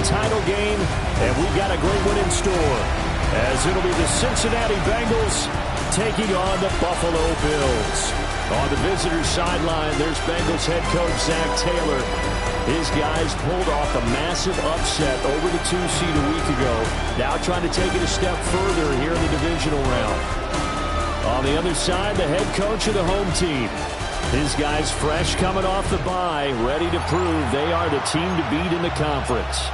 title game, and we've got a great one in store, as it'll be the Cincinnati Bengals taking on the Buffalo Bills. On the visitors' sideline, there's Bengals head coach Zach Taylor. His guys pulled off a massive upset over the 2-seed a week ago. Now trying to take it a step further here in the divisional round. On the other side, the head coach of the home team. His guys fresh coming off the bye, ready to prove they are the team to beat in the conference.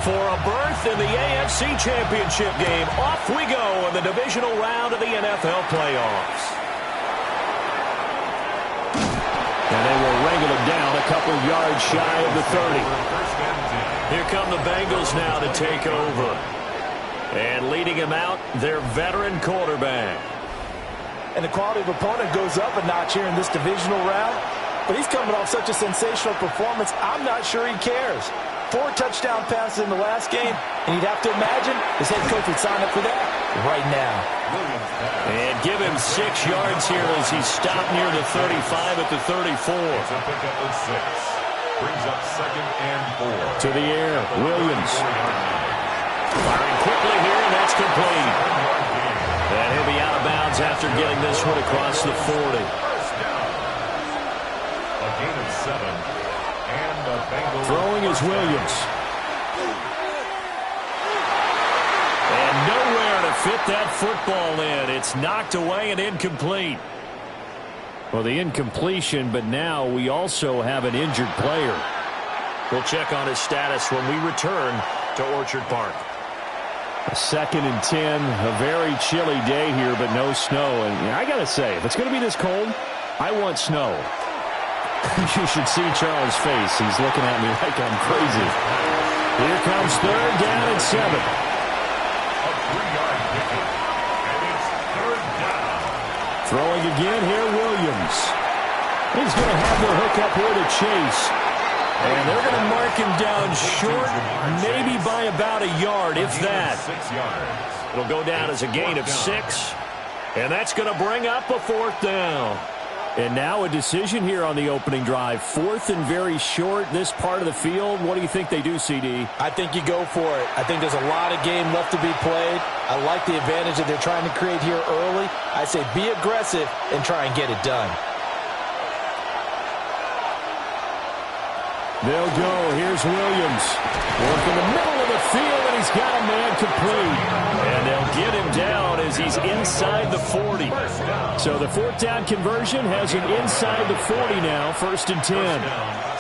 For a berth in the AFC Championship game, off we go in the divisional round of the NFL playoffs. And they will wrangle him down a couple yards shy of the 30. Here come the Bengals now to take over. And leading him out, their veteran quarterback. And the quality of opponent goes up a notch here in this divisional round. But he's coming off such a sensational performance, I'm not sure he cares. 4 touchdown passes in the last game, and you'd have to imagine his head coach would sign up for that right now. And give him 6 yards here as he stopped near the 35 at the 34. Brings up 2nd and 4. To the air, Williams. Firing quickly here, and that's complete. And he'll be out of bounds after getting this one across the 40. First down. A gain of 7. Throwing is Williams. And nowhere to fit that football in. It's knocked away and incomplete. Well, the incompletion, but now we also have an injured player. We'll check on his status when we return to Orchard Park. A 2nd and 10, a very chilly day here, but no snow. And I got to say, if it's going to be this cold, I want snow. You should see Charles' face. He's looking at me like I'm crazy. Here comes 3rd down and 7. A 3-yard pickup, and it's 3rd down. Throwing again here, Williams. He's going to have the hook up here to Chase. And they're going to mark him down short, maybe by about a yard, if that. 6 yards. It'll go down as a gain of 6. And that's going to bring up a 4th down. And now a decision here on the opening drive. 4th and very short, this part of the field. What do you think they do, CD? I think you go for it. I think there's a lot of game left to be played. I like the advantage that they're trying to create here early. I say be aggressive and try and get it done. They'll go. Here's Williams. Work in the middle of the field, and he's got a man complete. And they'll get him down as he's inside the 40. So the 4th down conversion has him inside the 40 now, 1st and 10.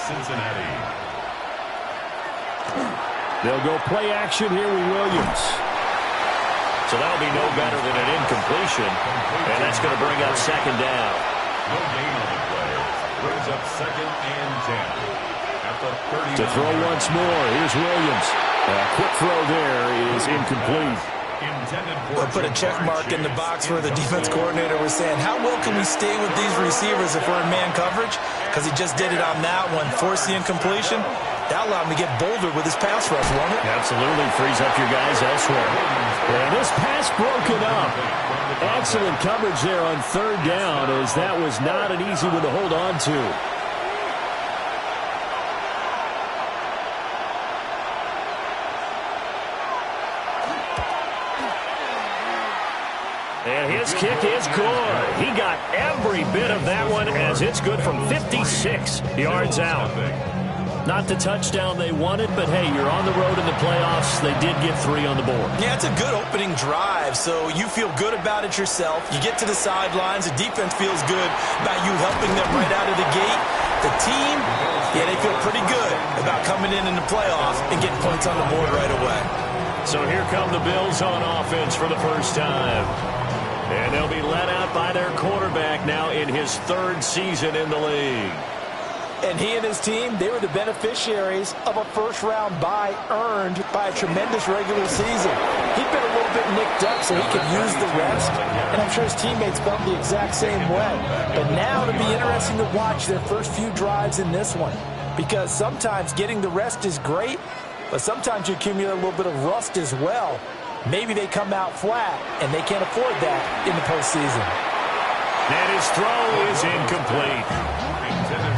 Cincinnati. They'll go play action here with Williams. So that'll be no better than an incompletion. And that's going to bring up 2nd down. No gain on the play. Brings up 2nd and 10. To throw once more, here's Williams. A quick throw there is incomplete. I'll put a check mark in the box where the defense coordinator was saying, how well can we stay with these receivers if we're in man coverage? Because he just did it on that one, forced the incompletion. That allowed him to get bolder with his pass rush, won't it? Absolutely, frees up your guys elsewhere. And this pass broken up. Excellent coverage there on 3rd down, as that was not an easy one to hold on to. And his kick is good. He got every bit of that one as it's good from 56 yards out. Not the touchdown they wanted, but hey, you're on the road in the playoffs. They did get 3 on the board. Yeah, it's a good opening drive, so you feel good about it yourself. You get to the sidelines. The defense feels good about you helping them right out of the gate. The team, yeah, they feel pretty good about coming in the playoffs and getting points on the board right away. So here come the Bills on offense for the first time. And they'll be led out by their quarterback now in his 3rd season in the league. And he and his team, they were the beneficiaries of a first-round bye earned by a tremendous regular season. He'd been a little bit nicked up so he could use the rest, and I'm sure his teammates felt the exact same way. But now it'll be interesting to watch their first few drives in this one, because sometimes getting the rest is great, but sometimes you accumulate a little bit of rust as well. Maybe they come out flat, and they can't afford that in the postseason. Now His throw is incomplete.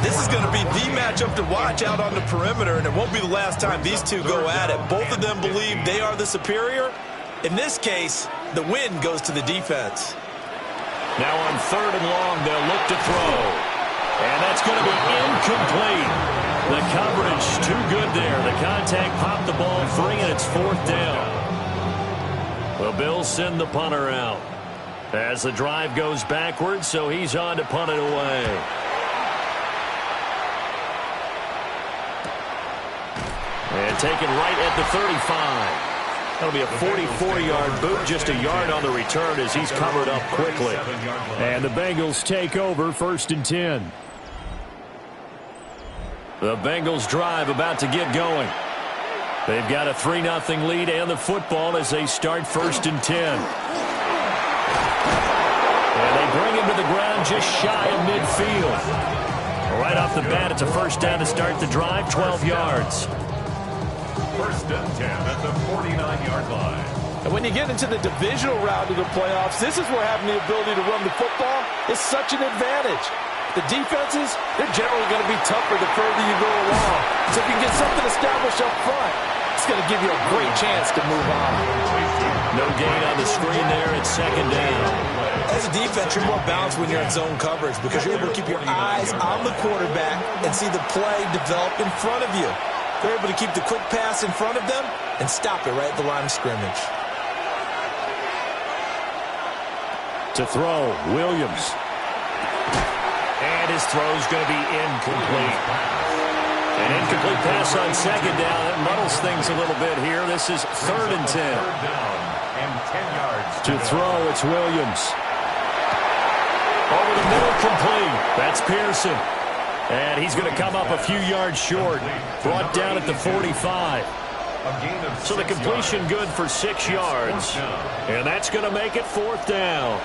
This is going to be the matchup to watch out on the perimeter, and it won't be the last time these two go at it. Both of them believe they are the superior. In this case, the win goes to the defense. Now on 3rd and long, they'll look to throw. And that's going to be incomplete. The coverage too good there. The contact popped the ball free, and it's 4th down. The Bills send the punter out as the drive goes backwards, so he's on to punt it away. And taken right at the 35. That'll be a 44-yard boot, just a yard on the return as he's covered up quickly. And the Bengals take over 1st and 10. The Bengals drive about to get going. They've got a 3-0 lead and the football as they start 1st and 10. And they bring him to the ground just shy of midfield. Right off the bat, it's a 1st down to start the drive, 12 yards. 1st and 10 at the 49-yard line. And when you get into the divisional round of the playoffs, this is where having the ability to run the football is such an advantage. The defenses, they're generally going to be tougher the further you go along. So if you can get something established up front, it's going to give you a great chance to move on. No gain on the screen there. It's 2nd down. As a defense, you're more balanced when you're in zone coverage because you're able to keep your eyes on the quarterback and see the play develop in front of you. They're able to keep the quick pass in front of them and stop it right at the line of scrimmage. To throw, Williams. And his throw's going to be incomplete. An incomplete pass on 2nd down. That muddles things a little bit here. This is 3rd and 10. 3rd down and 10 yards. To throw, it's Williams. Over the middle, complete. That's Pearson. And he's going to come up a few yards short. Brought down at the 45. So the completion good for 6 yards. And that's going to make it 4th down.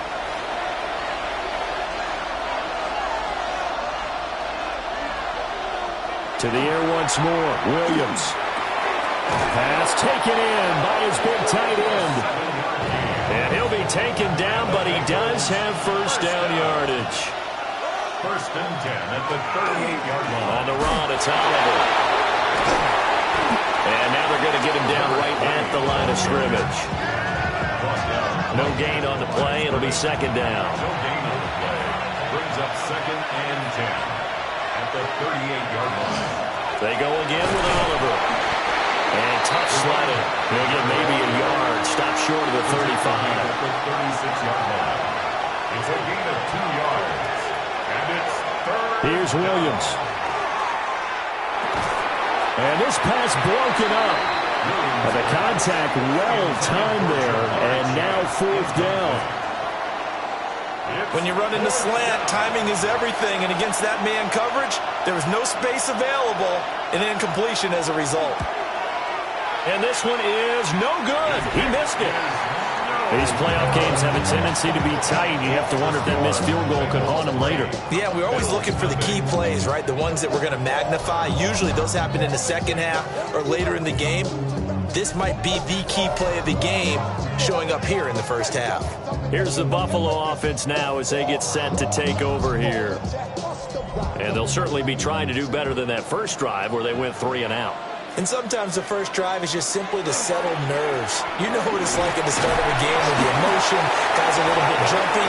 To the air once more. Williams. Pass taken in by his big tight end. And he'll be taken down, but he does have 1st down yardage. 1st and 10 at the 38-yard line. On the run, it's Oliver. And now they're going to get him down right at the line of scrimmage. No gain on the play. It'll be 2nd down. No gain on the play. Brings up 2nd and 10 at the 38-yard line. They go again with Oliver. And tough sledding. He'll get maybe a yard. Stop short of the 35. At the 36-yard line. It's a gain of 2 yards. And it's 3rd. Here's Williams. And this pass broken up. And the contact well timed there. And now 4th down. When you run into slant, timing is everything. And against that man coverage, there was no space available. And incompletion as a result. And this one is no good. He missed it. These playoff games have a tendency to be tight. You have to wonder if that missed field goal could haunt him later. Yeah, we're always looking for the key plays, right? The ones that we're going to magnify. Usually those happen in the 2nd half or later in the game. This might be the key play of the game showing up here in the 1st half. Here's the Buffalo offense now as they get set to take over here. And they'll certainly be trying to do better than that first drive where they went 3 and out. And sometimes the first drive is just simply to settle nerves. You know what it's like at the start of a game with the emotion, guys are a little bit jumpy.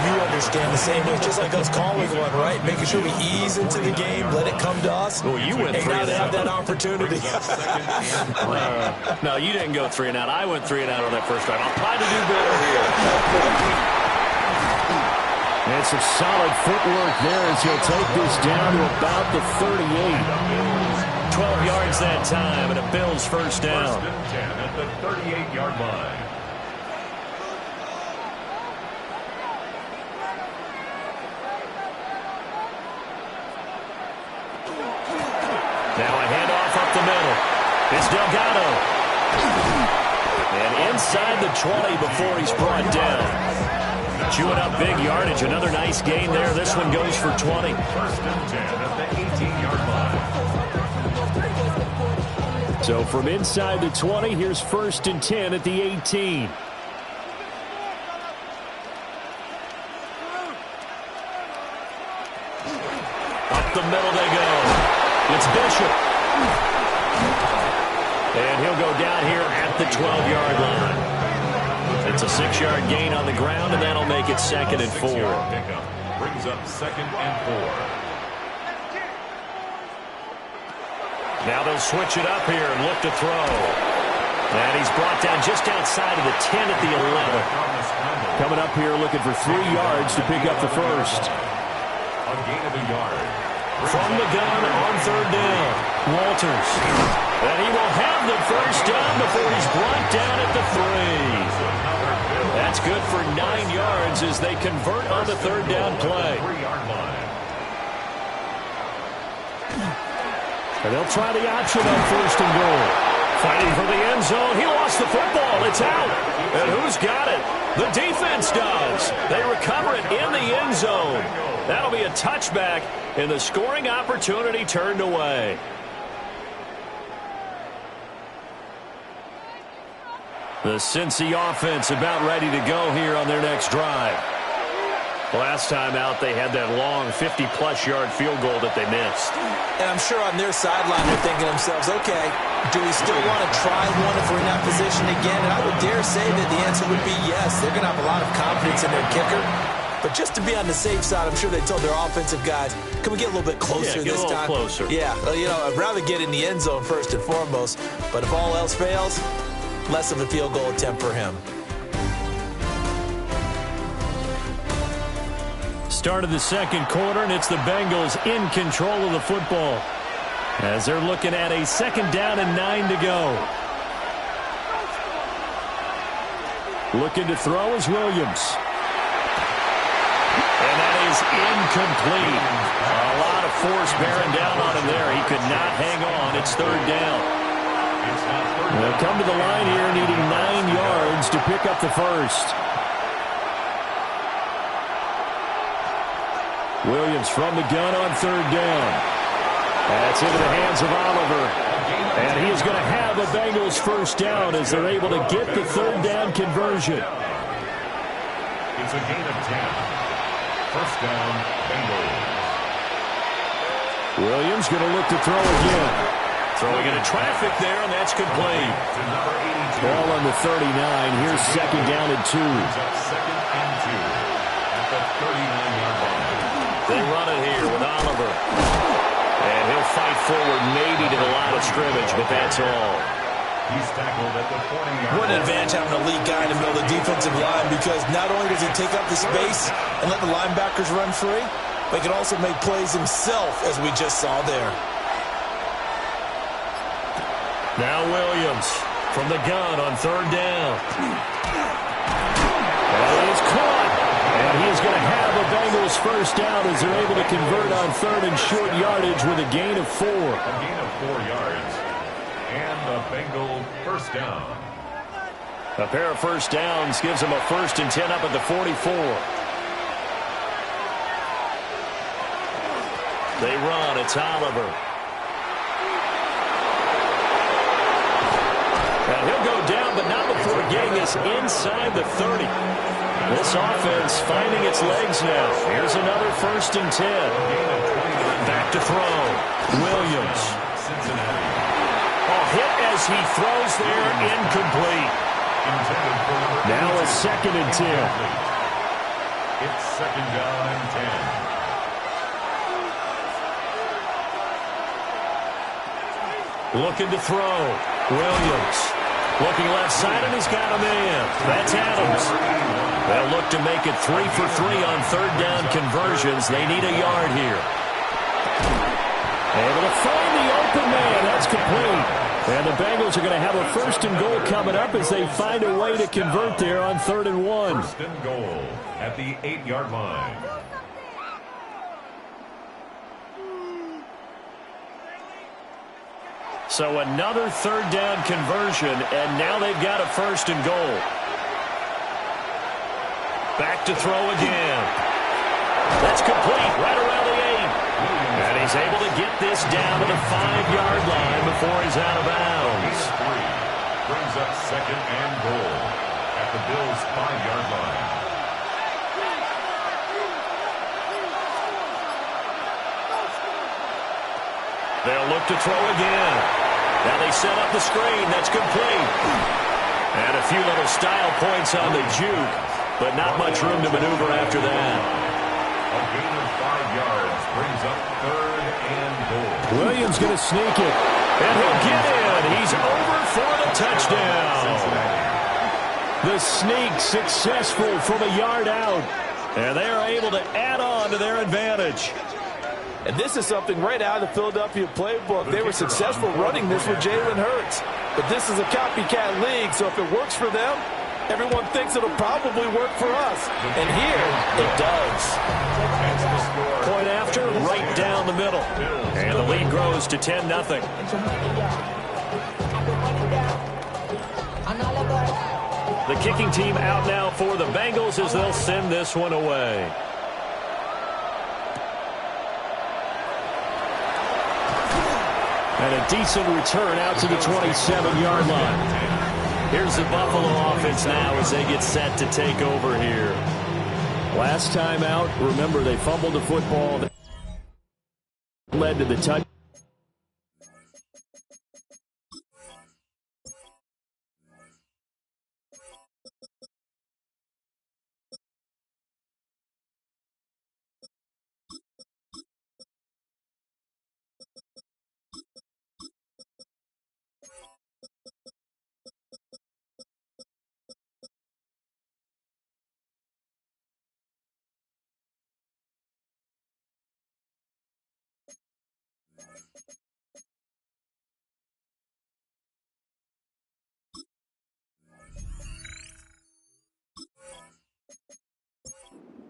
You understand the same way. It's just like us calling one, right? Making sure we ease into the game, let it come to us. Well, you went 3 and have out. that opportunity. No, you didn't go 3 and out. I went 3 and out on that first drive. I'll try to do better here. And some solid footwork there as he'll take this down to about the 38. 12 yards that time, and a Bills 1st down. 1st and 10 at the 38-yard line. Now a handoff up the middle. It's Delgado. And inside the 20 before he's brought down. Chewing up big yardage. Another nice gain there. This one goes for 20. 1st and 10 at the 18-yard line. So from inside the 20, here's 1st and 10 at the 18. Up the middle they go. It's Bishop. And he'll go down here at the 12-yard line. It's a 6-yard gain on the ground, and that'll make it 2nd and 4. Brings up 2nd and 4. Now they'll switch it up here and look to throw. And he's brought down just outside of the 10 at the 11. Coming up here looking for 3 yards to pick up the first. A gain of a yard. From the gun on 3rd down. Walters. And he will have the first down before he's brought down at the 3. That's good for 9 yards as they convert on the 3rd down play. 3-yard line. And they'll try the option on 1st and goal. Fighting for the end zone. He lost the football. It's out. And who's got it? The defense does. They recover it in the end zone. That'll be a touchback, and the scoring opportunity turned away. The Cincy offense about ready to go here on their next drive. Last time out, they had that long 50-plus yard field goal that they missed. And I'm sure on their sideline they're thinking to themselves, okay, do we still want to try one if we're in that position again? And I would dare say that the answer would be yes. They're going to have a lot of confidence in their kicker. But just to be on the safe side, I'm sure they told their offensive guys, can we get a little bit closer this time? Yeah, get a little closer. Yeah, well, you know, I'd rather get in the end zone first and foremost. But if all else fails, less of a field goal attempt for him. Start of the 2nd quarter, and it's the Bengals in control of the football as they're looking at a 2nd down and 9 to go. Looking to throw is Williams. And that is incomplete. A lot of force bearing down on him there. He could not hang on. It's 3rd down. They'll come to the line here needing 9 yards to pick up the first. Williams from the gun on 3rd down. That's into the hands of Oliver. And he is going to have the Bengals first down as they're able to get the 3rd down conversion. It's a gain of 10. First down, Bengals. Williams going to look to throw again. Throwing into traffic there, and that's complete. Ball on the 39. Here's 2nd down and 2. 2nd and 2 at the 39-yard line. They run it here with Oliver. And he'll fight forward maybe to the line of scrimmage, but that's all. He's tackled at the 40-yard line. What an advantage having a elite guy in the middle of the defensive line, because not only does he take up the space and let the linebackers run free, but he can also make plays himself, as we just saw there. Now Williams from the gun on 3rd down. And it's caught. And he is going to have the Bengals first down as they're able to convert on 3rd and short yardage with a gain of 4. A gain of 4 yards. And the Bengal first down. A pair of first downs gives them a 1st and 10 up at the 44. They run. It's Oliver. And he'll go down, but not before getting us inside the 30. This offense finding its legs now. Here's another 1st and 10. Back to throw. Williams. A hit as he throws there, incomplete. Now a 2nd and 10. It's 2nd down and 10. Looking to throw. Williams. Looking left side, and he's got a man. That's Adams. They'll look to make it 3 for 3 on 3rd down conversions. They need a yard here. Able to find the open man. That's complete. And the Bengals are going to have a 1st and goal coming up as they find a way to convert there on 3rd and 1. 1st and goal at the 8-yard line. So another 3rd down conversion, and now they've got a 1st and goal. Back to throw again. That's complete right around the 8. And he's able to get this down to the 5-yard line before he's out of bounds. Brings up 2nd and goal at the Bills' 5-yard line. look to throw again. Now they set up the screen. That's complete. And a few little style points on the juke, but not much room to maneuver after that. A gain of 5 yards brings up 3rd and goal. Williams going to sneak it. And he'll get in. He's over for the touchdown. The sneak successful from a yard out. And they are able to add on to their advantage. And this is something right out of the Philadelphia playbook. They were successful running this with Jalen Hurts. But this is a copycat league, so if it works for them, everyone thinks it'll probably work for us. And here, it does. Point after, right down the middle. And the lead grows to 10-0. The kicking team out now for the Bengals as they'll send this one away. And a decent return out to the 27-yard line. Here's the Buffalo offense now as they get set to take over here. Last time out, remember, they fumbled the football that led to the touchdown.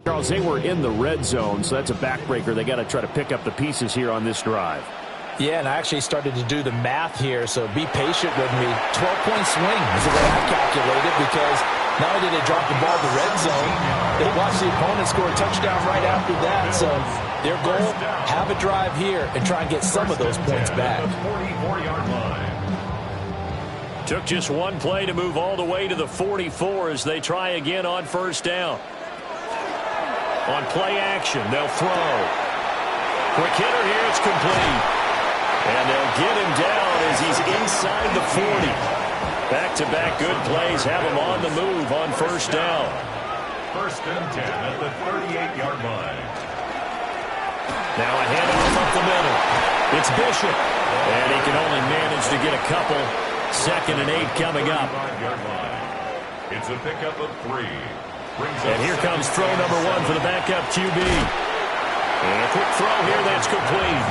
Charles, they were in the red zone, so that's a backbreaker. They got to try to pick up the pieces here on this drive. Yeah, and I actually started to do the math here, so be patient with me. 12-point swing is the way I calculate it, because not only did they drop the ball in the red zone, they watched the opponent score a touchdown right after that. So their goal, have a drive here and try and get some of those points back. 44-yard line. Took just one play to move all the way to the 44 as they try again on first down. On play action, they'll throw. Quick hitter here, it's complete. And they'll get him down as he's inside the 40. Back-to-back good plays have him on the move on first down. 1st and 10 at the 38-yard line. Now a handoff up the middle. It's Bishop. And he can only manage to get a couple. 2nd and 8 coming up. 5-yard line. It's a pickup of 3. And here comes throw number 1 for the backup QB. And a quick throw here, that's complete.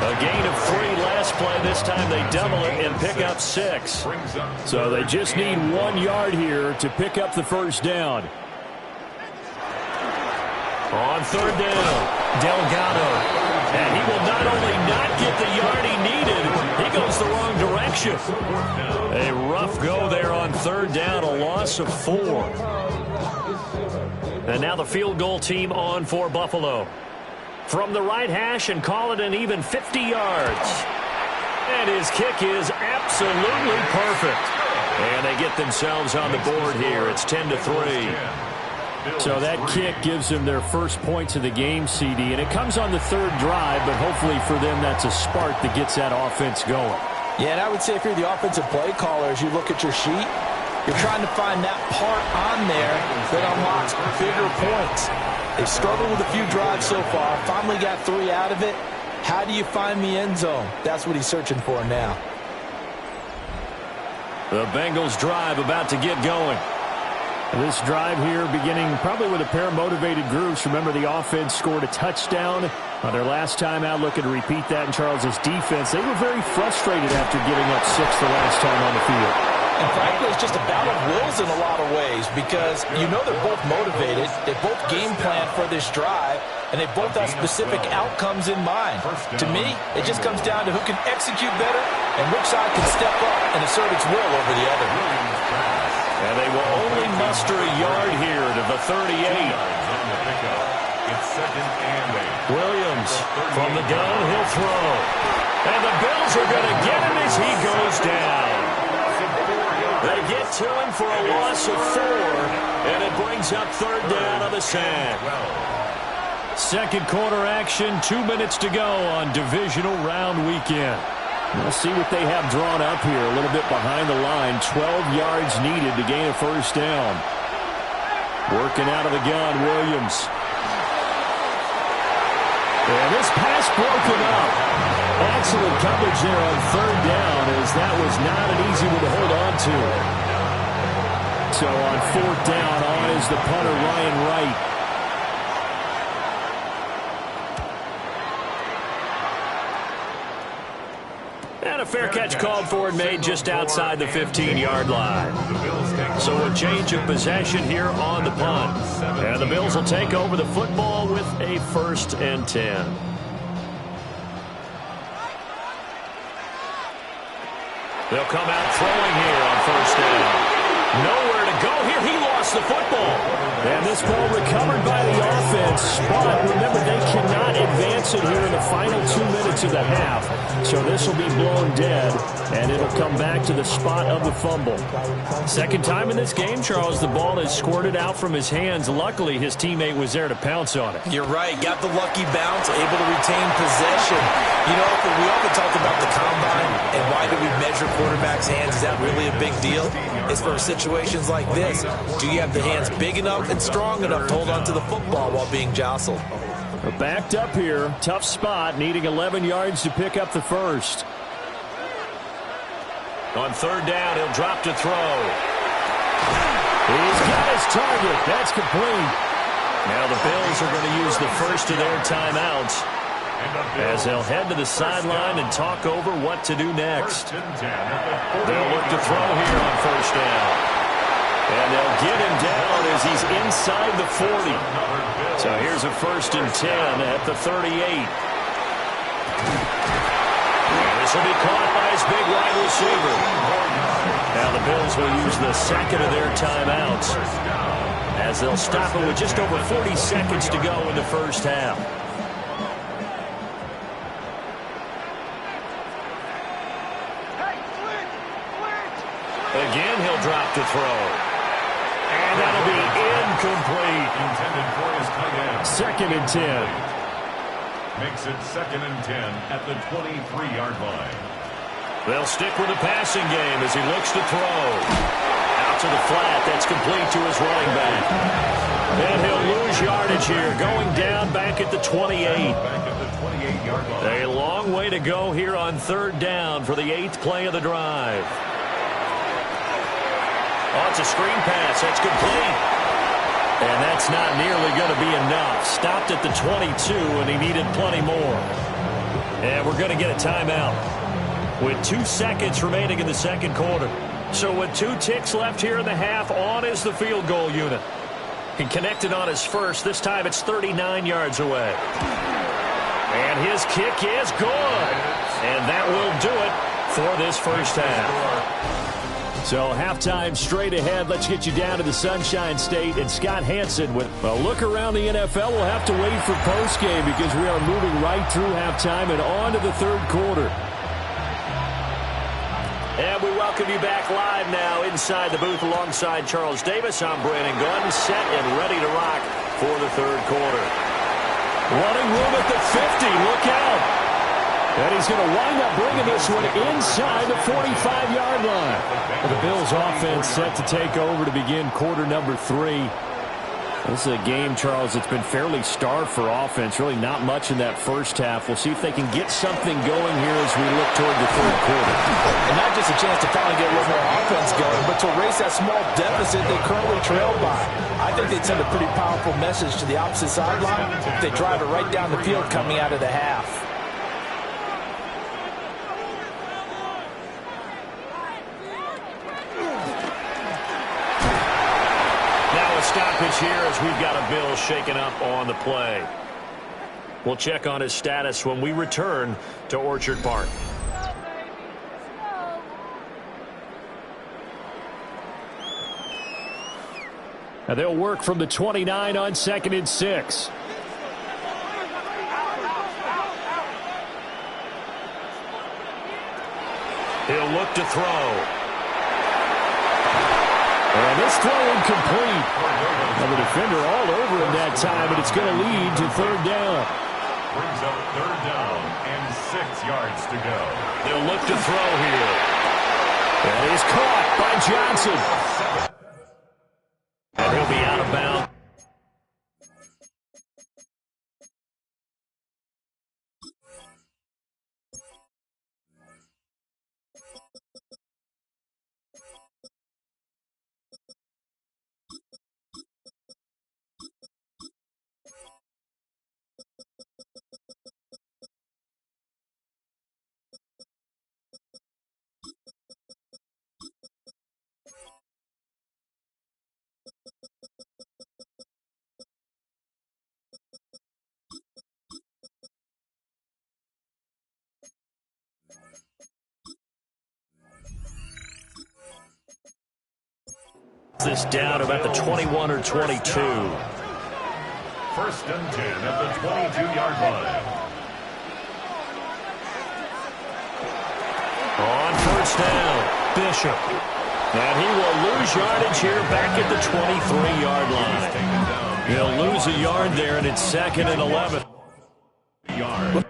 A gain of 3 last play. This time they double it and pick up 6. So they just need 1 yard here to pick up the first down. On 3rd down, Delgado. And he will not only not get the yard he needed, he goes the wrong direction. A rough go there on 3rd down, a loss of 4. And now the field goal team on for Buffalo. From the right hash and call it an even 50 yards. And his kick is absolutely perfect. And they get themselves on the board here. It's 10-3. So that kick gives them their first points of the game, CD. And it comes on the 3rd drive, but hopefully for them that's a spark that gets that offense going. Yeah, and I would say if you're the offensive play caller, as you look at your sheet, you're trying to find that part on there that unlocks bigger points. They've struggled with a few drives so far. Finally got 3 out of it. How do you find the end zone? That's what he's searching for now. The Bengals drive about to get going. This drive here beginning probably with a pair of motivated groups. Remember, the offense scored a touchdown on their last time out. Looking to repeat that in Charles's defense. They were very frustrated after giving up 6 the last time on the field. And frankly, it's just a battle of wills in a lot of ways, because you know they're both motivated. They both game plan for this drive, and they both have specific outcomes in mind. To me, it just comes down to who can execute better and which side can step up and assert its will over the other. And they will only muster a yard here to the 38. It's 2nd and 8. Williams from the gun, he'll throw. And the Bills are going to get him as he goes down. They get to him for a loss of 4, and it brings up 3rd down on the sack. Second quarter action, 2 minutes to go on divisional round weekend. We'll see what they have drawn up here. A little bit behind the line. 12 yards needed to gain a first down. Working out of the gun, Williams. And this pass broken up. Excellent coverage there on third down, as that was not an easy one to hold on to. So on fourth down, on is the punter, Ryan Wright. And a fair catch called for and made just outside the 15-yard line. So a change of possession here on the punt. And the Bills will take over the football with a 1st and 10. They'll come out throwing here on first down. Nowhere to go here. He lost the football. And this ball recovered by the offense. But remember, they cannot advance it here in the final 2 minutes of the half. So this will be blown dead, and it'll come back to the spot of the fumble. Second time in this game, Charles, the ball has squirted out from his hands. Luckily, his teammate was there to pounce on it. You're right. Got the lucky bounce, able to retain possession. You know, we often talk about the combine and why do we measure quarterbacks' hands. Is that really a big deal? It's for situations like this. Do you have the hands big enough and strong enough to hold on to the football while being jostled? We're backed up here. Tough spot, needing 11 yards to pick up the first. On third down, he'll drop to throw. He's got his target. That's complete. Now the Bills are going to use the first of their timeouts as they'll head to the sideline and talk over what to do next. They'll look to throw here on first down. And they'll get him down as he's inside the 40. So here's a 1st and 10 at the 38. This will be caught by his big wide receiver. Now the Bills will use the second of their timeouts as they'll stop it with just over 40 seconds to go in the first half. Again, he'll drop to throw. And that'll be incomplete. Intended for his tight end. 2nd and 10. Makes it 2nd and 10 at the 23-yard line. They'll stick with the passing game as he looks to throw. Out to the flat. That's complete to his running back. And he'll lose yardage here, going down back at the 28. Back at the 28-yard line. A long way to go here on third down for the 8th play of the drive. Oh, it's a screen pass. That's complete. And that's not nearly going to be enough. Stopped at the 22, and he needed plenty more. And we're going to get a timeout with 2 seconds remaining in the second quarter. So with 2 ticks left here in the half, on is the field goal unit. He connected on his first. This time it's 39 yards away. And his kick is good. And that will do it for this first half. So halftime straight ahead. Let's get you down to the Sunshine State. And Scott Hansen with a look around the NFL. We'll have to wait for postgame because we are moving right through halftime and on to the third quarter. And we welcome you back live now inside the booth alongside Charles Davis. I'm Brandon Gunn, set and ready to rock for the third quarter. Running room at the 50. Look out. And he's going to wind up bringing this one inside the 45-yard line. The Bills offense set to take over to begin quarter number 3. This is a game, Charles, that's been fairly starved for offense. Really not much in that first half. We'll see if they can get something going here as we look toward the third quarter. And not just a chance to finally get a little more offense going, but to erase that small deficit they currently trail by. I think they'd send a pretty powerful message to the opposite sideline if they drive it right down the field coming out of the half. Stoppage here as we've got a Bill shaken up on the play. We'll check on his status when we return to Orchard Park. Now they'll work from the 29 on 2nd and 6. He'll look to throw. And this throw incomplete. And the defender all over him that time, and it's going to lead to third down. Brings up third down and 6 yards to go. They'll look to throw here. And he's caught by Johnson. And he'll be out of bounds. This down about the 21 or 22. First and 10 at the 22-yard line. On first down, Bishop. And he will lose yardage here back at the 23-yard line. He'll lose a yard there, and it's 2nd and 11. Yard.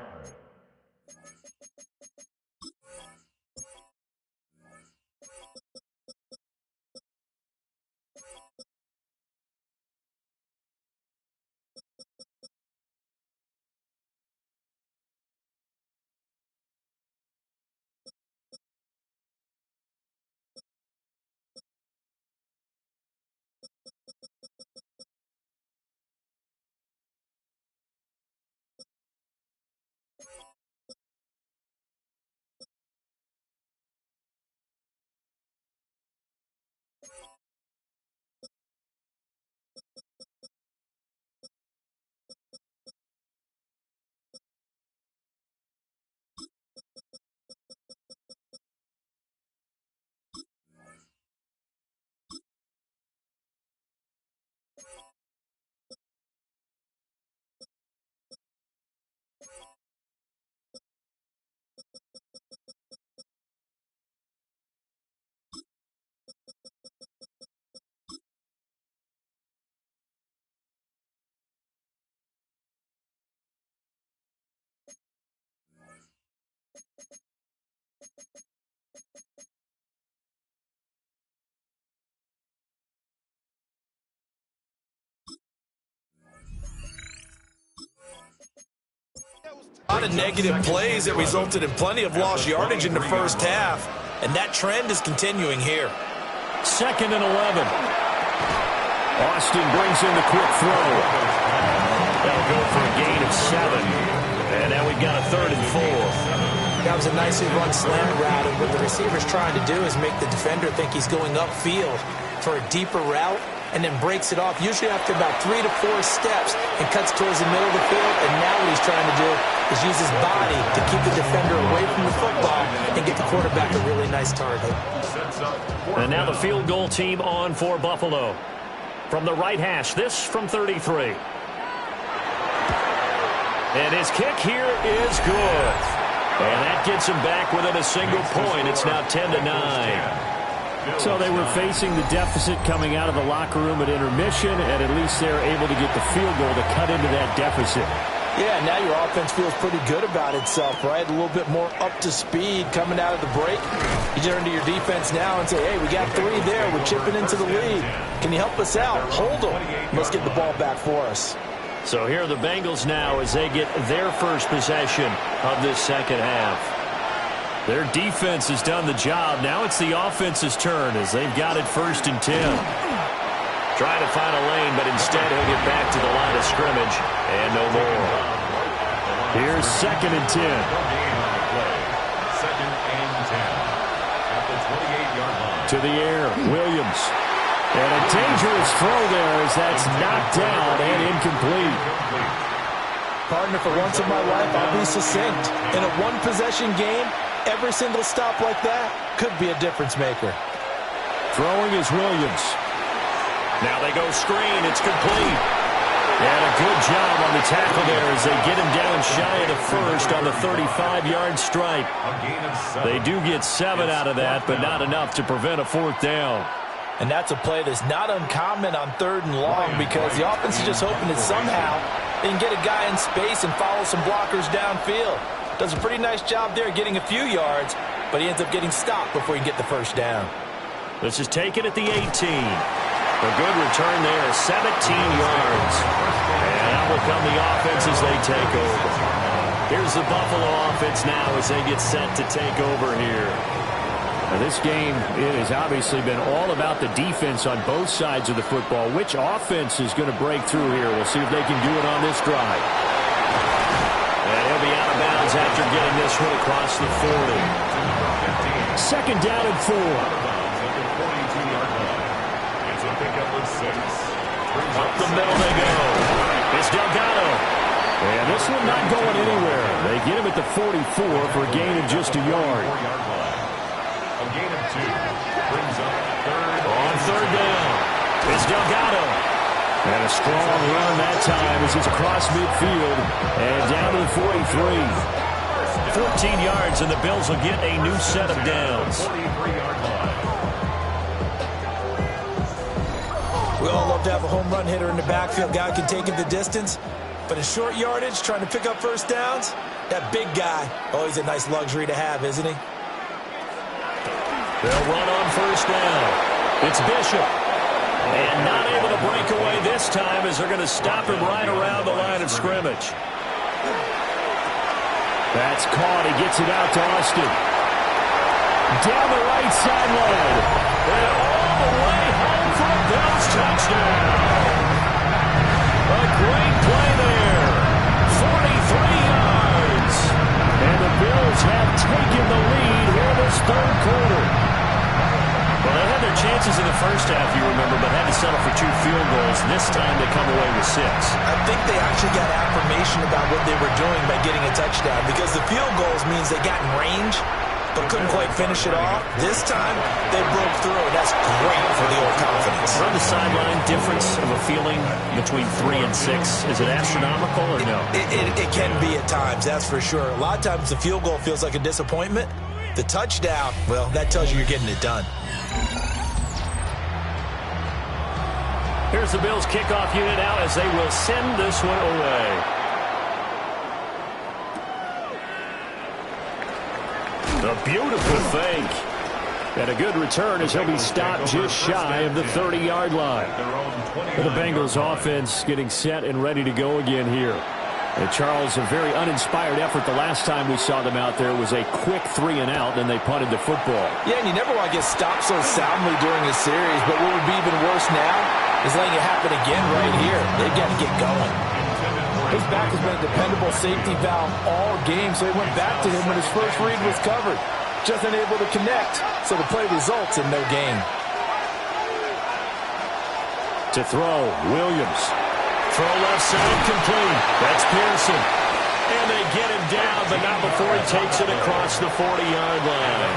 A lot of negative plays that resulted in plenty of lost yardage in the first half, and that trend is continuing here. 2nd and 11. Austin brings in the quick throw. That'll go for a gain of 7. And now we've got a 3rd and 4. That was a nicely run slant route, and what the receiver's trying to do is make the defender think he's going upfield for a deeper route, and then breaks it off, usually after about 3 to 4 steps, and cuts towards the middle of the field. And now what he's trying to do is use his body to keep the defender away from the football and get the quarterback a really nice target. And now the field goal team on for Buffalo. From the right hash, this from 33. And his kick here is good. And that gets him back within a single point. It's now 10-9. So they were facing the deficit coming out of the locker room at intermission, and at least they're able to get the field goal to cut into that deficit. Yeah, now your offense feels pretty good about itself, right? A little bit more up to speed coming out of the break. You turn to your defense now and say, hey, we got 3 there. We're chipping into the lead. Can you help us out? Hold them. Let's get the ball back for us. So here are the Bengals now as they get their first possession of this second half. Their defense has done the job. Now it's the offense's turn as they've got it 1st and 10. Trying to find a lane, but instead he'll get back to the line of scrimmage and no more. Here's 2nd and 10. 2nd and 10 at the 28-yard line. To the air, Williams. And a dangerous throw there as that's knocked down and incomplete. Partner, for once in my life, I'll be succinct. In a one-possession game, every single stop like that could be a difference maker. Throwing is Williams. Now they go screen. It's complete. And a good job on the tackle there as they get him down shy of the first on the 35-yard stripe. They do get 7 out of that, but not enough to prevent a 4th down. And that's a play that's not uncommon on 3rd and long because the offense is just hoping that somehow they can get a guy in space and follow some blockers downfield. Does a pretty nice job there getting a few yards, but he ends up getting stopped before he can get the first down. This is taken at the 18. A good return there, 17 yards. And that will come the offense as they take over. Here's the Buffalo offense now as they get set to take over here. Now this game, it has obviously been all about the defense on both sides of the football. Which offense is going to break through here? We'll see if they can do it on this drive. And he'll be out of bounds after getting this one across the 40. Second down and 4. It's a pickup of 6. Up the middle they go. It's Delgado. And this one not going anywhere. They get him at the 44 for a gain of just a yard. A gain of 2 brings up On 3rd down, it's Delgado. And a strong run that time as it's across midfield and down to the 43. 14 yards, and the Bills will get a new set of downs. 43-yard line. We all love to have a home run hitter in the backfield. Guy can take it the distance. But in short yardage, trying to pick up first downs, that big guy, always a nice luxury to have, isn't he? They'll run on first down. It's Bishop. And not able to break away this time as they're going to stop him right around the line of scrimmage. That's caught. He gets it out to Austin. Down the right sideline. And all the way home for a Bills touchdown. A great play there. 43 yards. And the Bills have taken the lead here in this 3rd quarter. Well, they had their chances in the first half, you remember, but had to settle for 2 field goals. This time they come away with 6. I think they actually got affirmation about what they were doing by getting a touchdown because the field goals means they got in range but couldn't quite finish it off. This time, they broke through, and that's great for the old confidence. On the sideline, difference of a feeling between 3 and 6. Is it astronomical or no? It can be at times, that's for sure. A lot of times the field goal feels like a disappointment. The touchdown, well, that tells you you're getting it done. Here's the Bills kickoff unit out as they will send this one away. A beautiful fake. And a good return as he'll be stopped just shy of the 30-yard line. The Bengals offense getting set and ready to go again here. And Charles, a very uninspired effort. The last time we saw them out there was a quick 3-and-out, and they punted the football. Yeah, and you never want to get stopped so soundly during a series, but what would be even worse now is letting it happen again right here. They've got to get going. His back has been a dependable safety valve all game, so he went back to him when his first read was covered. Just unable to connect, so the play results in no gain. To throw, Williams. Throw left side complete. That's Pearson. And they get him down, but not before he takes it across the 40-yard line.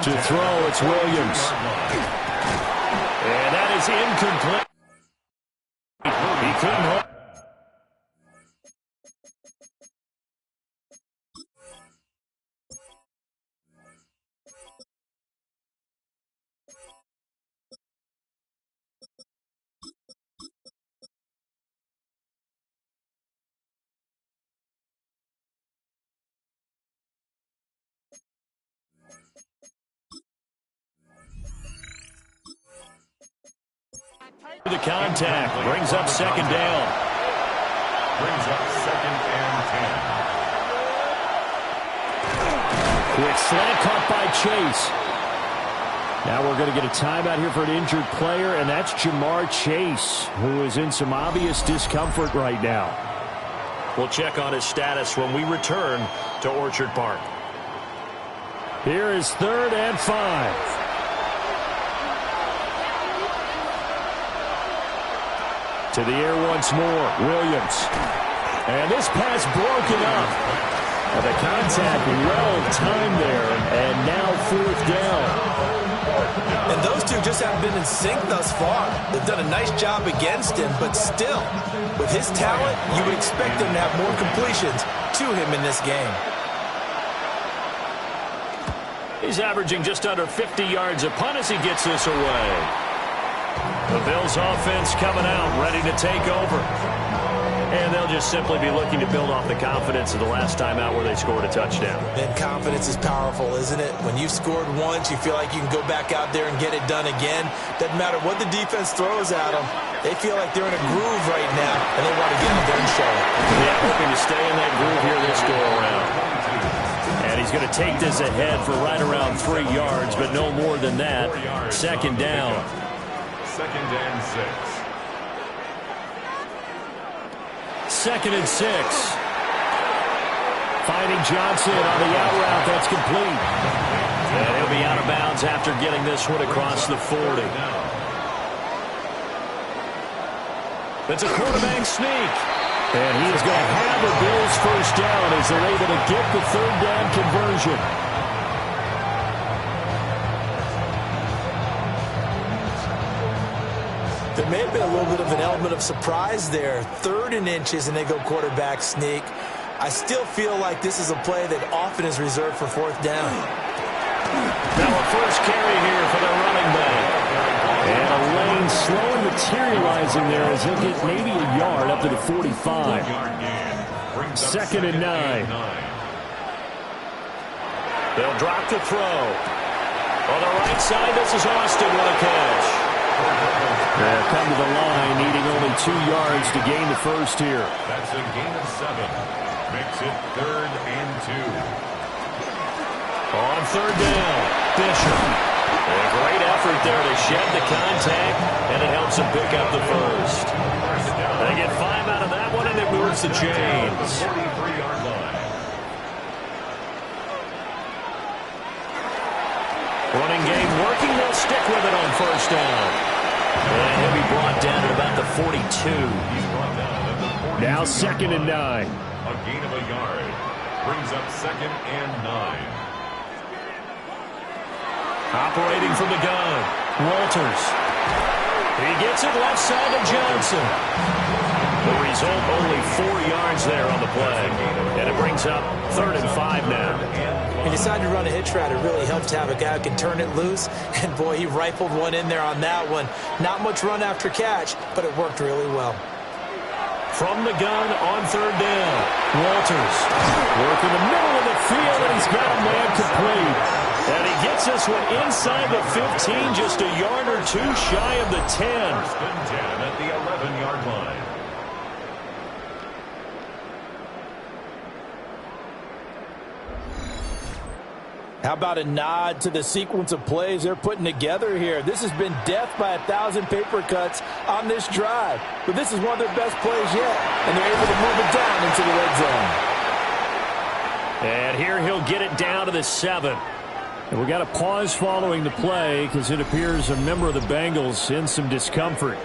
To throw, it's Williams. And that is incomplete. He couldn't hold. The contact brings up second down. Brings up 2nd and 10. Quick slant caught by Chase. Now we're going to get a timeout here for an injured player, and that's Jamar Chase, who is in some obvious discomfort right now. We'll check on his status when we return to Orchard Park. Here is 3rd and 5. To the air once more, Williams. And this pass broken up. And the contact well-timed there, and now 4th down. And those two just haven't been in sync thus far. They've done a nice job against him, but still, with his talent, you would expect him to have more completions to him in this game. He's averaging just under 50 yards a punt as he gets this away. The Bills offense coming out, ready to take over. And they'll just simply be looking to build off the confidence of the last time out where they scored a touchdown. And confidence is powerful, isn't it? When you've scored once, you feel like you can go back out there and get it done again. Doesn't matter what the defense throws at them. They feel like they're in a groove right now, and they want to get out there and show it. Yeah, hoping to stay in that groove here this go-around. And he's going to take this ahead for right around 3 yards, but no more than that. Second down. Second and 6. Second and 6. Finding Johnson on the out route. That's complete. And he'll be out of bounds after getting this one across the 40. That's a quarterback sneak. And he is going to have the Bills first down as they're able to get the third down conversion. There may have been a little bit of an element of surprise there. 3rd and inches, and they go quarterback sneak. I still feel like this is a play that often is reserved for 4th down. Now a first carry here for the running back. And a lane slowly materializing there as he'll get maybe a yard up to the 45. Second and 9. They'll drop the throw. On the right side, this is Austin with a catch. They'll come to the line, needing only 2 yards to gain the first here. That's a gain of 7. Makes it 3rd and 2. On 3rd down, Bishop. A great effort there to shed the contact, and it helps him pick up the first. They get 5 out of that one, and it moves the chains. 43-yard line. Running game working. They'll stick with it on first down. And he'll be brought down at about the 42. He's brought down at the 42. Now 2nd and 9. A gain of a yard. Brings up 2nd and 9. Operating from the gun, Walters. He gets it left side to Johnson. The result, only 4 yards there on the play. And it brings up 3rd and 5 now. He decided to run a hitch route. It really helped to have a guy who can turn it loose. And, boy, he rifled one in there on that one. Not much run after catch, but it worked really well. From the gun on 3rd down, Walters. Work in the middle of the field, and he's got a man complete. And he gets this one inside the 15, just a yard or 2 shy of the 10. First and 10 at the 11-yard line. How about a nod to the sequence of plays they're putting together here? This has been death by 1,000 paper cuts on this drive. But this is one of their best plays yet, and they're able to move it down into the red zone. And here he'll get it down to the 7. And we got a pause following the play because it appears a member of the Bengals in some discomfort.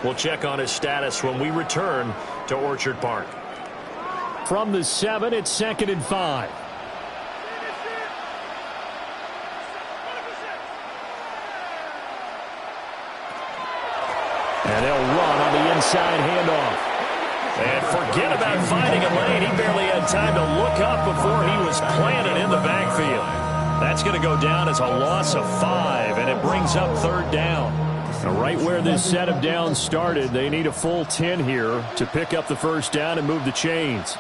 We'll check on his status when we return to Orchard Park. From the 7, it's 2nd and 5. And they'll run on the inside handoff. And forget about finding a lane. He barely had time to look up before he was planted in the backfield. That's going to go down as a loss of 5, and it brings up 3rd down. Now, right where this set of downs started, they need a full 10 here to pick up the first down and move the chains.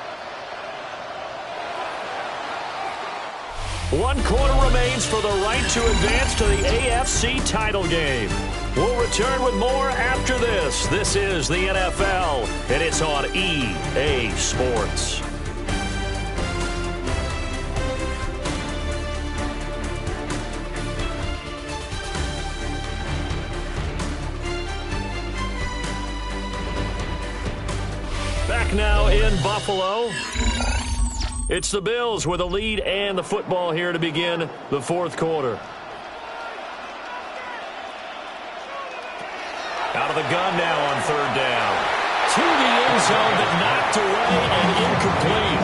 1 quarter remains for the right to advance to the AFC title game. We'll return with more after this. This is the NFL, and it's on EA Sports. Back now in Buffalo. It's the Bills with a lead and the football here to begin the 4th quarter. Out of the gun now on 3rd down. To the end zone, but knocked away and incomplete.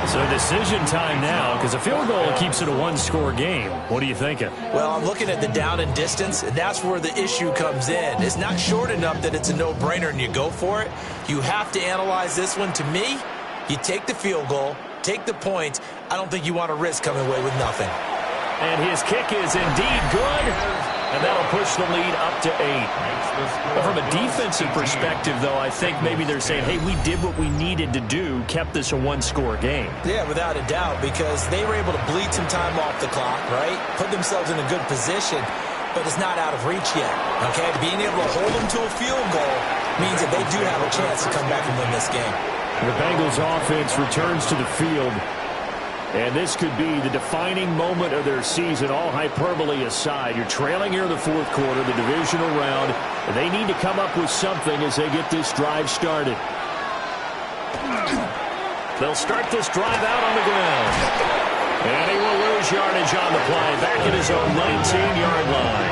So decision time now, because a field goal keeps it a 1-score game. What are you thinking? Well, I'm looking at the down and distance, and that's where the issue comes in. It's not short enough that it's a no-brainer and you go for it. You have to analyze this one. To me, you take the field goal, take the points. I don't think you want to risk coming away with nothing. And his kick is indeed good. And that'll push the lead up to 8. But from a defensive perspective, though, I think maybe they're saying, hey, we did what we needed to do, kept this a one-score game. Yeah, without a doubt, because they were able to bleed some time off the clock, right? Put themselves in a good position, but it's not out of reach yet, okay? Being able to hold them to a field goal means that they do have a chance to come back and win this game. The Bengals offense returns to the field. And this could be the defining moment of their season, all hyperbole aside. You're trailing here in the fourth quarter, the divisional round. And they need to come up with something as they get this drive started. They'll start this drive out on the ground. And he will lose yardage on the play, back at his own 19-yard line.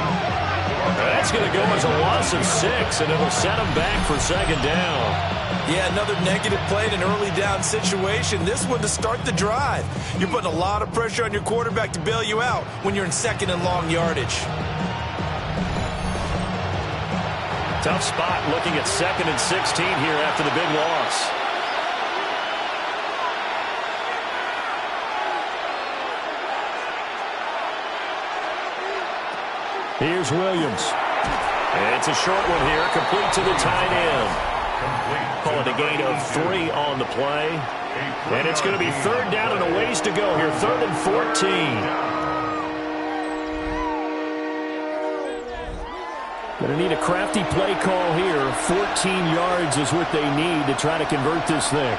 That's going to go as a loss of 6, and it'll set him back for second down. Yeah, another negative play in an early down situation. This one to start the drive. You're putting a lot of pressure on your quarterback to bail you out when you're in second and long yardage. Tough spot looking at 2nd and 16 here after the big loss. Here's Williams. It's a short one here, complete to the tight end. Call it a gain of 3 on the play. And it's going to be 3rd down and a ways to go here. 3rd and 14. Going to need a crafty play call here. 14 yards is what they need to try to convert this thing.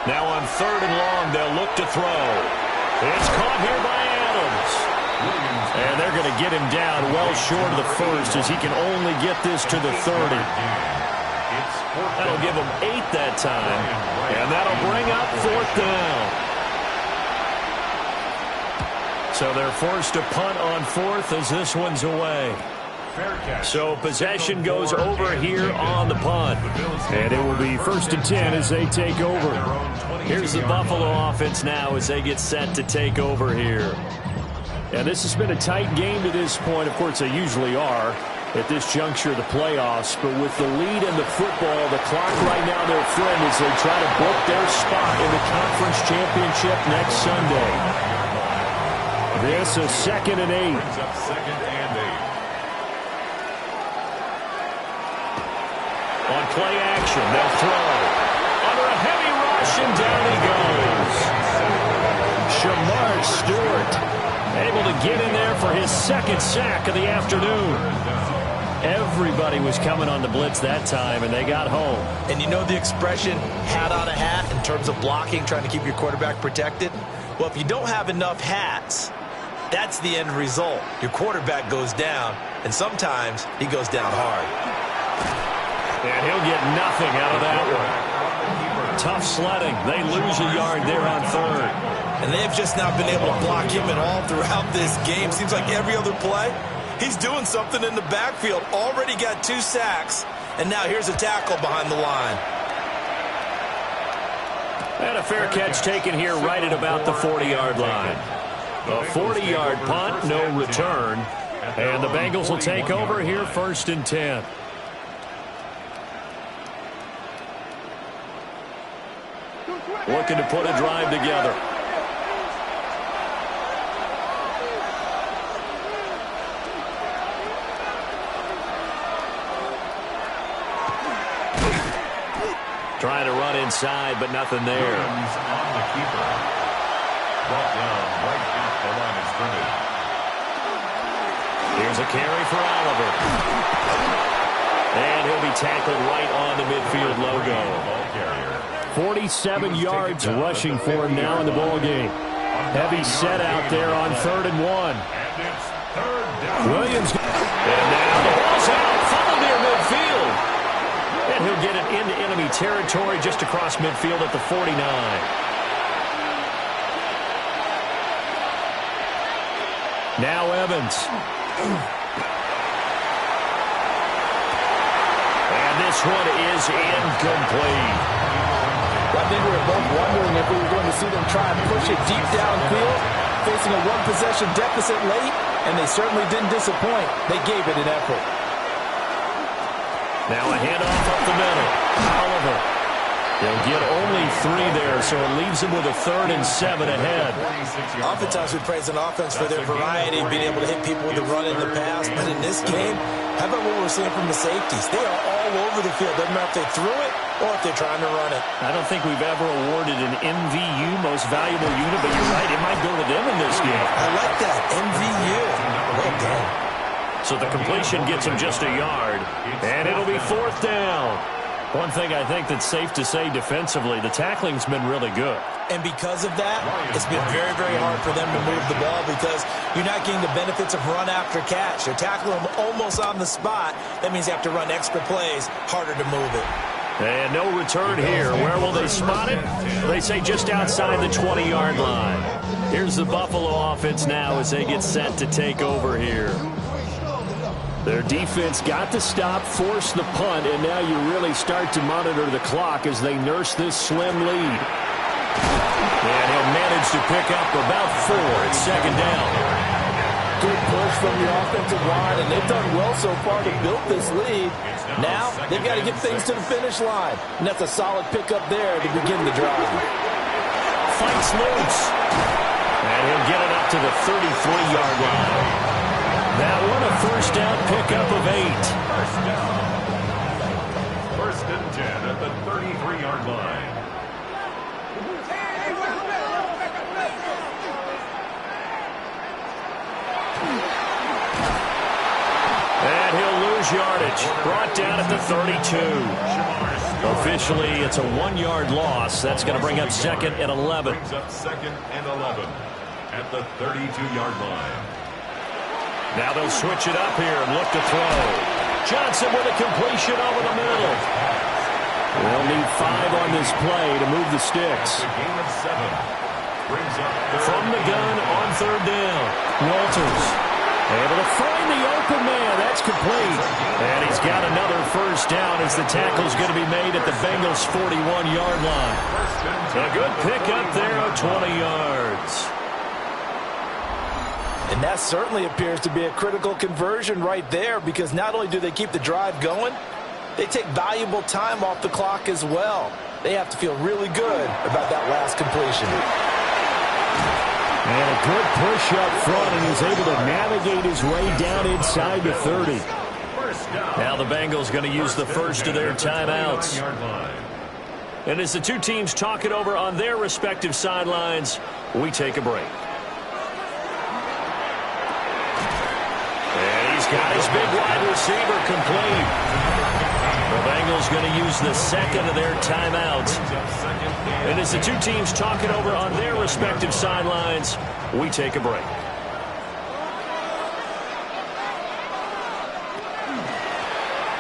Now on 3rd and long, they'll look to throw. It's caught here by Adams. And they're going to get him down well short of the first as he can only get this to the 30. That'll give him 8 that time. And that'll bring up 4th down. So they're forced to punt on 4th as this one's away. So possession goes over here on the punt. And it will be 1st and 10 as they take over. Here's the Buffalo offense now as they get set to take over here. And this has been a tight game to this point. Of course, they usually are at this juncture of the playoffs. But with the lead in the football, the clock right now their friend as they try to book their spot in the conference championship next Sunday. This is 2nd and 8. On play action, they'll throw. Under a heavy rush, and down he goes. Shamar Stewart able to get in there for his 2nd sack of the afternoon. Everybody was coming on the blitz that time, and they got home. And you know the expression, hat on a hat, in terms of blocking, trying to keep your quarterback protected? Well, if you don't have enough hats, that's the end result. Your quarterback goes down, and sometimes he goes down hard. And he'll get nothing out of that one. Tough sledding. They lose a yard there on 3rd. And they've just not been able to block him at all throughout this game. Seems like every other play, he's doing something in the backfield. Already got 2 sacks, and now here's a tackle behind the line. And a fair catch taken here right at about the 40-yard line. A 40-yard punt, no return. And the Bengals will take over here 1st and 10. Looking to put a drive together. Trying to run inside, but nothing there. On the keeper. Brought down right at the line of scrimmage. Here's a carry for Oliver. And he'll be tackled right on the midfield logo. 47 yards rushing for him now in the ball game. Heavy set out there on 3rd and 1. And it's 3rd down. Williams. And now the ball's out. Funneled near midfield. And he'll get it into enemy territory just across midfield at the 49. Now Evans. And this one is incomplete. I think we were both wondering if we were going to see them try and push it deep downfield, facing a one-possession deficit late, and they certainly didn't disappoint. They gave it an effort. Now a handoff up the middle. Oliver. They'll get only 3 there, so it leaves them with a 3rd and 7 ahead. Oftentimes we praise an offense for their variety, being able to hit people with the run in the pass. But in this game, how about what we're seeing from the safeties? They are all over the field. Doesn't matter if they threw it or if they're trying to run it. I don't think we've ever awarded an MVU, most valuable unit, but you're right, it might go to them in this game. I like that, MVU. Well done. So the completion gets him just a yard, and it'll be 4th down. One thing I think that's safe to say defensively, the tackling's been really good. And because of that, it's been very, very hard for them to move the ball because you're not getting the benefits of run after catch. They're tackling them almost on the spot. That means you have to run extra plays, harder to move it. And no return here. Where will they spot it? They say just outside the 20-yard line. Here's the Buffalo offense now as they get set to take over here. Their defense got the stop, forced the punt, and now you really start to monitor the clock as they nurse this slim lead. And he'll manage to pick up about 4 at 2nd down. Good push from the offensive line, and they've done well so far to build this lead. Now they've got to get things to the finish line, and that's a solid pickup there to begin the drive. Fights loose. And he'll get it up to the 33-yard line. That one a 1st down pickup of 8. 1st and 10 at the 33-yard line. And he'll lose yardage. Brought down at the 32. Officially, it's a 1-yard loss. That's going to bring up 2nd and 11. Brings up 2nd and 11 at the 32-yard line. Now they'll switch it up here and look to throw. Johnson with a completion over the middle. They'll need 5 on this play to move the sticks. Gain of 7. Brings up From the gun on 3rd down. Walters able to find the open man. That's complete. And he's got another 1st down as the tackle's going to be made at the Bengals' 41-yard line. A good pickup there of 20 yards. And that certainly appears to be a critical conversion right there because not only do they keep the drive going, they take valuable time off the clock as well. They have to feel really good about that last completion. And a good push up front, and he's able to navigate his way down inside the 30. Now the Bengals going to use the first of their timeouts. And as the two teams talk it over on their respective sidelines, we take a break. Got his big wide receiver complete. The Bengals going to use the 2nd of their timeouts. And as the two teams talk it over on their respective sidelines, we take a break.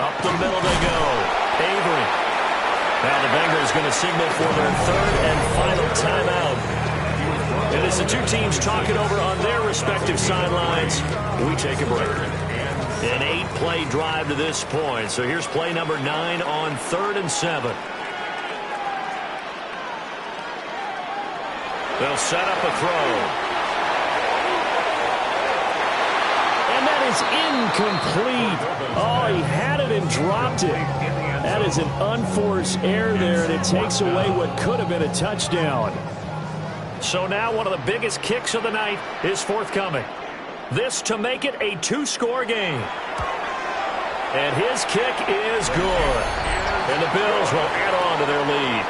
Up the middle they go. Avery. Now the Bengals going to signal for their 3rd and final timeout. And as the two teams talk it over on their respective sidelines, we take a break. An 8-play drive to this point. So here's play number 9 on 3rd and 7. They'll set up a throw. And that is incomplete. Oh, he had it and dropped it. That is an unforced error there, and it takes away what could have been a touchdown. So now one of the biggest kicks of the night is forthcoming. This to make it a 2-score game. And his kick is good. And the Bills will add on to their lead.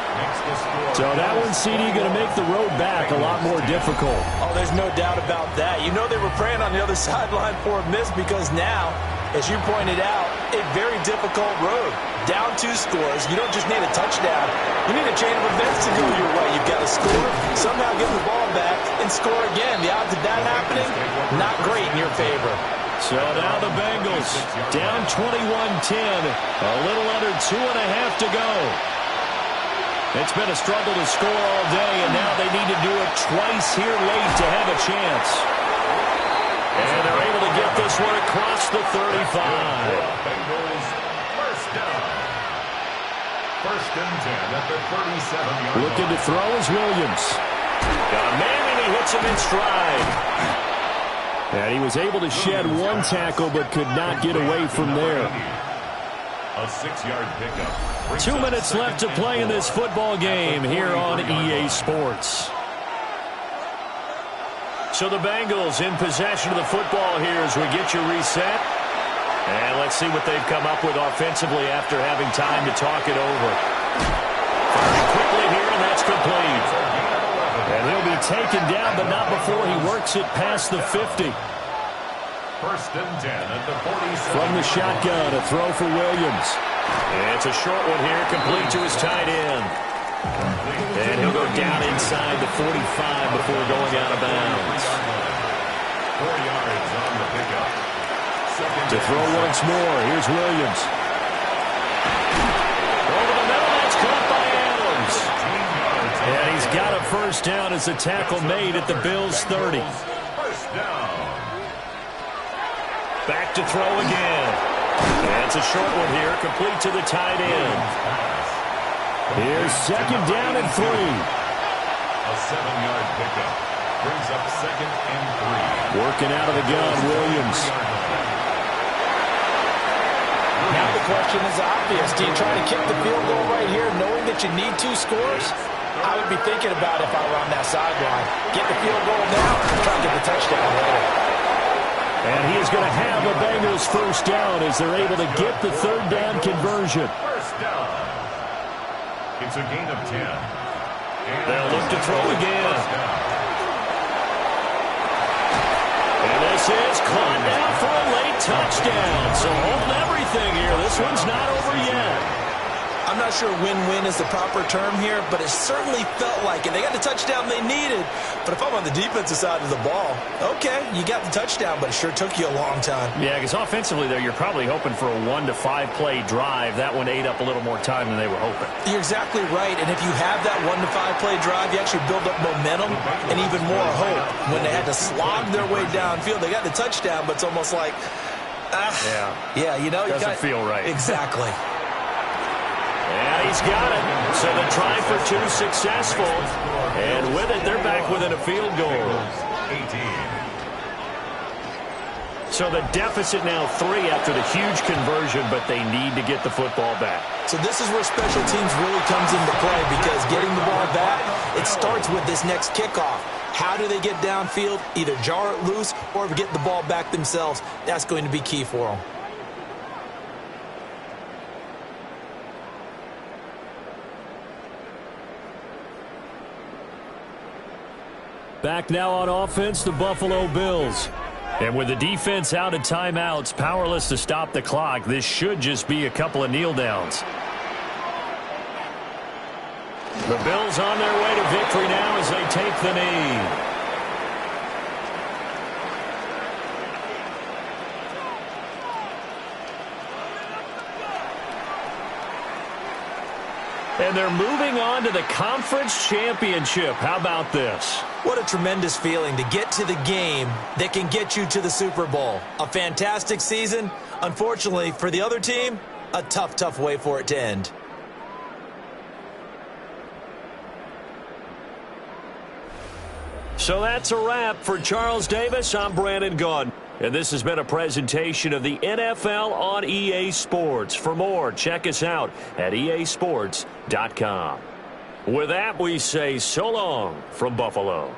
So that one, CD, going to make the road back a lot more difficult. Oh, there's no doubt about that. You know they were praying on the other sideline for a miss because now, as you pointed out, a very difficult road. Down 2 scores. You don't just need a touchdown. You need a chain of events to go your way. You've got to score, somehow get the ball back, and score again. The odds of that happening, not great in your favor. So now the Bengals down 21-10. A little under 2.5 to go. It's been a struggle to score all day, and now they need to do it twice here late to have a chance. And they're able to get this one across the 35. Bengals 1st down. 1st and 10 at the 37-yard line. Looking to throw is Williams. Got a man, and he hits him in stride. And he was able to shed one tackle but could not get away from there. A 6-yard pickup. 2 minutes left to play in this football game here on EA Sports. So the Bengals in possession of the football here as we get you reset. And let's see what they've come up with offensively after having time to talk it over. Firing quickly here, and that's complete. And he'll be taken down, but not before he works it past the 50. First and 10 at the 47. From the shotgun, a throw for Williams. And it's a short one here, complete to his tight end. And he'll go down inside the 45 before going out of bounds. 4 yards on the pickup. To throw once more, here's Williams. Over the middle, that's caught by Adams. And he's got a first down as the tackle made at the Bills' 30. First down. Back to throw again. And it's a short one here, complete to the tight end. Here's second down and 3. A 7-yard pickup. Brings up second and 3. Working out of the gun, Williams. Now the question is obvious. Do you try to kick the field goal right here knowing that you need 2 scores? I would be thinking about if I were on that sideline. Get the field goal now and try to get the touchdown later. And he is going to have a Bengals first down as they're able to get the third down conversion. First down. It's a gain of 10. They'll look to throw again. And this is caught now for a late touchdown. So hold everything here. This one's not over yet. I'm not sure win-win is the proper term here, but it certainly felt like it. They got the touchdown they needed. But if I'm on the defensive side of the ball, okay, you got the touchdown, but it sure took you a long time. Yeah, because offensively, though, you're probably hoping for a 1 to 5 play drive. That one ate up a little more time than they were hoping. You're exactly right. And if you have that 1 to 5 play drive, you actually build up momentum and even more hope. When they had to slog their way downfield, they got the touchdown, but it's almost like, yeah, you know. Doesn't feel right. Exactly. Yeah, he's got it. So the try for 2 successful. And with it, they're back within a field goal. 18. So the deficit now 3 after the huge conversion, but they need to get the football back. So this is where special teams really comes into play, because getting the ball back, it starts with this next kickoff. How do they get downfield? Either jar it loose or get the ball back themselves. That's going to be key for them. Back now on offense, the Buffalo Bills. And with the defense out of timeouts, powerless to stop the clock, this should just be a couple of kneel downs. The Bills on their way to victory now as they take the knee. And they're moving on to the conference championship. How about this? What a tremendous feeling to get to the game that can get you to the Super Bowl. A fantastic season. Unfortunately, for the other team, a tough, tough way for it to end. So that's a wrap for Charles Davis. I'm Brandon Gaudin. And this has been a presentation of the NFL on EA Sports. For more, check us out at easports.com. With that, we say so long from Buffalo.